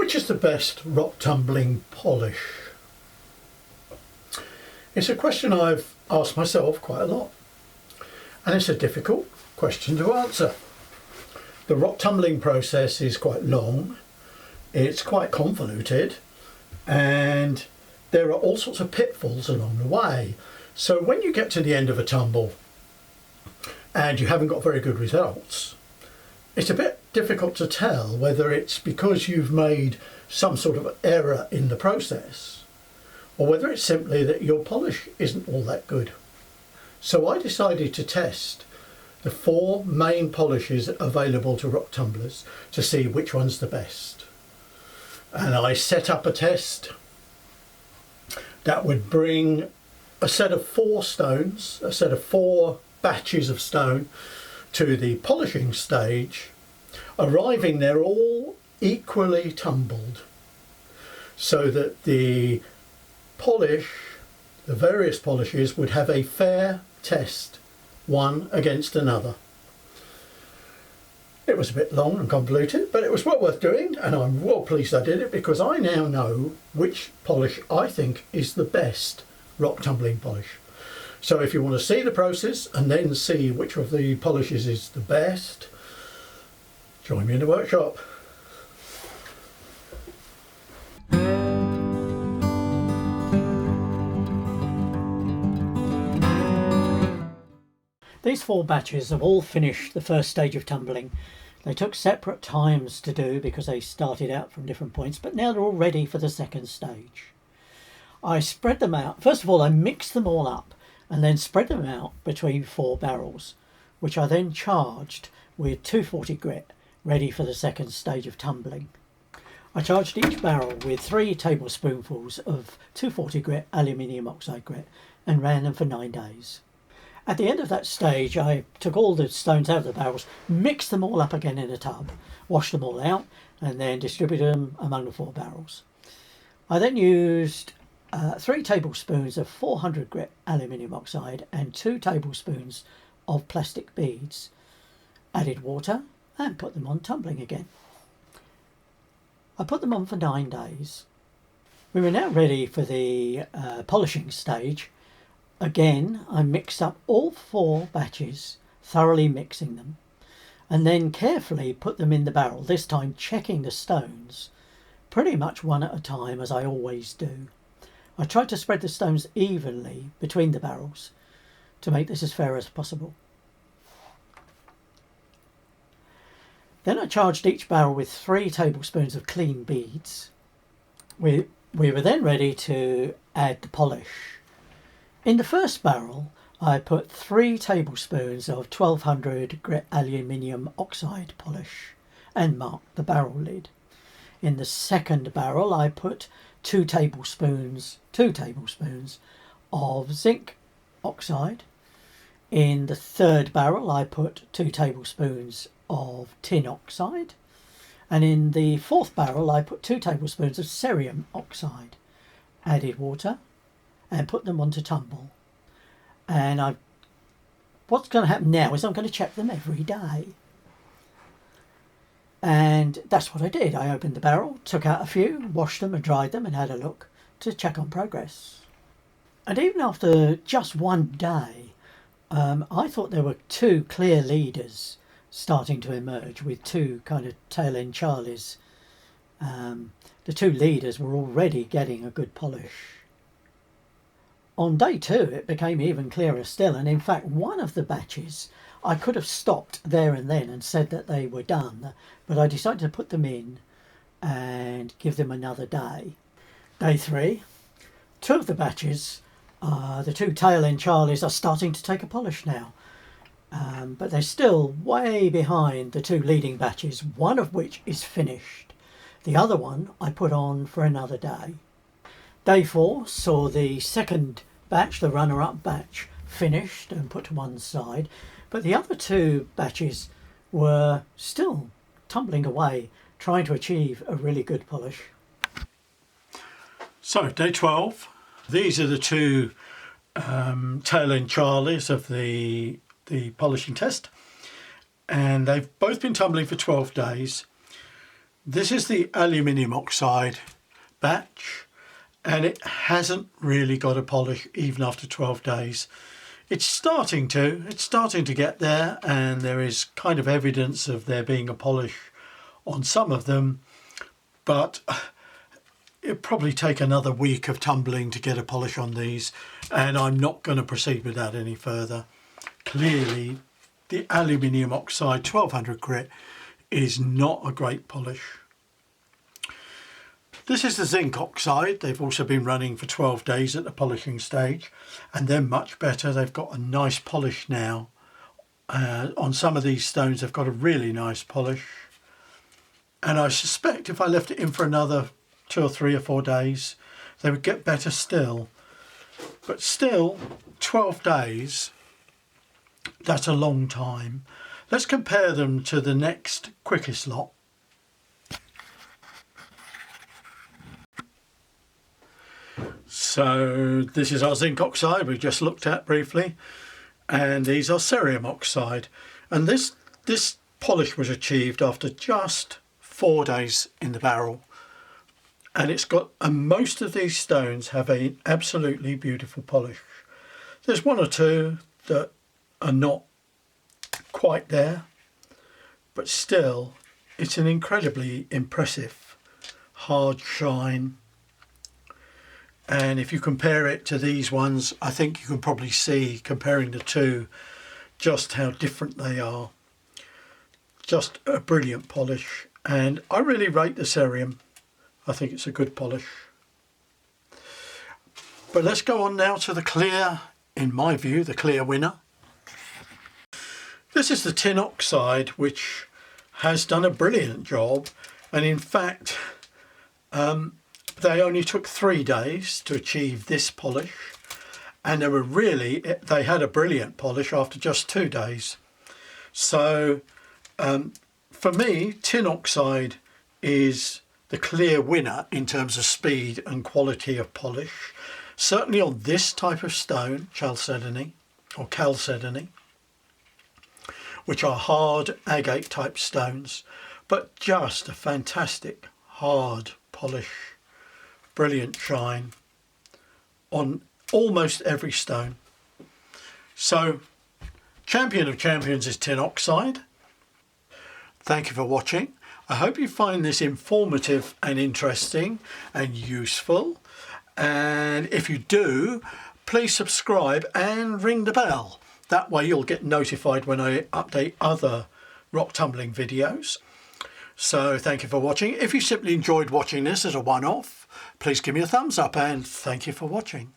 Which is the best rock tumbling polish? It's a question I've asked myself quite a lot, and it's a difficult question to answer. The rock tumbling process is quite long, it's quite convoluted, and there are all sorts of pitfalls along the way. So when you get to the end of a tumble and you haven't got very good results, it's a bit difficult to tell whether it's because you've made some sort of error in the process or whether it's simply that your polish isn't all that good. So I decided to test the 4 main polishes available to rock tumblers to see which one's the best. And I set up a test that would bring a set of 4 stones, a set of 4 batches of stone to the polishing stage, arriving there all equally tumbled, so that the polish, the various polishes, would have a fair test, one against another. It was a bit long and convoluted, but it was well worth doing, and I'm well pleased I did it, because I now know which polish I think is the best rock tumbling polish. So if you want to see the process and then see which of the polishes is the best, join me in the workshop. These 4 batches have all finished the first stage of tumbling. They took separate times to do because they started out from different points, but now they're all ready for the second stage. I spread them out. First of all, I mixed them all up and then spread them out between 4 barrels, which I then charged with 240 grit, ready for the second stage of tumbling. I charged each barrel with 3 tablespoonfuls of 240 grit aluminium oxide grit and ran them for 9 days. At the end of that stage, I took all the stones out of the barrels, mixed them all up again in a tub, washed them all out, and then distributed them among the 4 barrels. I then used 3 tablespoons of 400 grit aluminium oxide and 2 tablespoons of plastic beads, added water and put them on tumbling again. I put them on for 9 days. We were now ready for the polishing stage. Again, I mixed up all 4 batches, thoroughly mixing them, and then carefully put them in the barrel, this time checking the stones, pretty much one at a time, as I always do. I tried to spread the stones evenly between the barrels to make this as fair as possible. Then I charged each barrel with 3 tablespoons of clean beads. We were then ready to add the polish. In the first barrel, I put 3 tablespoons of 1200 grit aluminium oxide polish and marked the barrel lid. In the second barrel, I put 2 tablespoons of zinc oxide. In the third barrel, I put 2 tablespoons of tin oxide. And in the fourth barrel, I put 2 tablespoons of cerium oxide, added water, and put them onto tumble. And what's going to happen now is I'm going to check them every day. And that's what I did. I opened the barrel, took out a few, washed them and dried them and had a look to check on progress. And even after just 1 day, I thought there were 2 clear leaders starting to emerge with 2 kind of tail end Charlies. The 2 leaders were already getting a good polish. On day 2, it became even clearer still, and in fact one of the batches I could have stopped there and then and said that they were done, but I decided to put them in and give them another day. Day 3, 2 of the batches, the 2 tail end Charlies, are starting to take a polish now, but they're still way behind the 2 leading batches, one of which is finished. The other one I put on for another day. Day 4 saw the second batch, the runner-up batch, finished and put to one side, but the other 2 batches were still tumbling away, trying to achieve a really good polish. So day 12, these are the 2 tail end Charlies of the polishing test, and they've both been tumbling for 12 days. This is the Aluminium Oxide batch, and it hasn't really got a polish even after 12 days. It's starting to get there, and there is kind of evidence of there being a polish on some of them, but it'll probably take another week of tumbling to get a polish on these, and I'm not going to proceed with that any further. Clearly the Aluminium Oxide 1200 grit is not a great polish. This is the Zinc Oxide. They've also been running for 12 days at the polishing stage, and they're much better. They've got a nice polish now. On some of these stones they've got a really nice polish, and I suspect if I left it in for another 2 or 3 or 4 days they would get better still. But still, 12 days, that's a long time. Let's compare them to the next quickest lot. So this is our Zinc Oxide we just looked at briefly, and these are Cerium Oxide, and this polish was achieved after just 4 days in the barrel, and most of these stones have an absolutely beautiful polish. There's 1 or 2 that are not quite there, but still it's an incredibly impressive hard shine. And if you compare it to these ones, I think you can probably see, comparing the two, just how different they are. Just a brilliant polish, and I really rate the Cerium. I think it's a good polish. But let's go on now to the clear, in my view, the clear winner. This is the Tin Oxide, which has done a brilliant job, and in fact they only took 3 days to achieve this polish, and they had a brilliant polish after just 2 days. So for me, Tin Oxide is the clear winner in terms of speed and quality of polish, certainly on this type of stone, chalcedony or chalcedony, which are hard agate type stones, but just a fantastic hard polish. Brilliant shine on almost every stone. So champion of champions is Tin Oxide. Thank you for watching. I hope you find this informative and interesting and useful, and if you do, please subscribe and ring the bell. That way you'll get notified when I update other rock tumbling videos. So thank you for watching. If you simply enjoyed watching this as a one-off, please give me a thumbs up, and thank you for watching.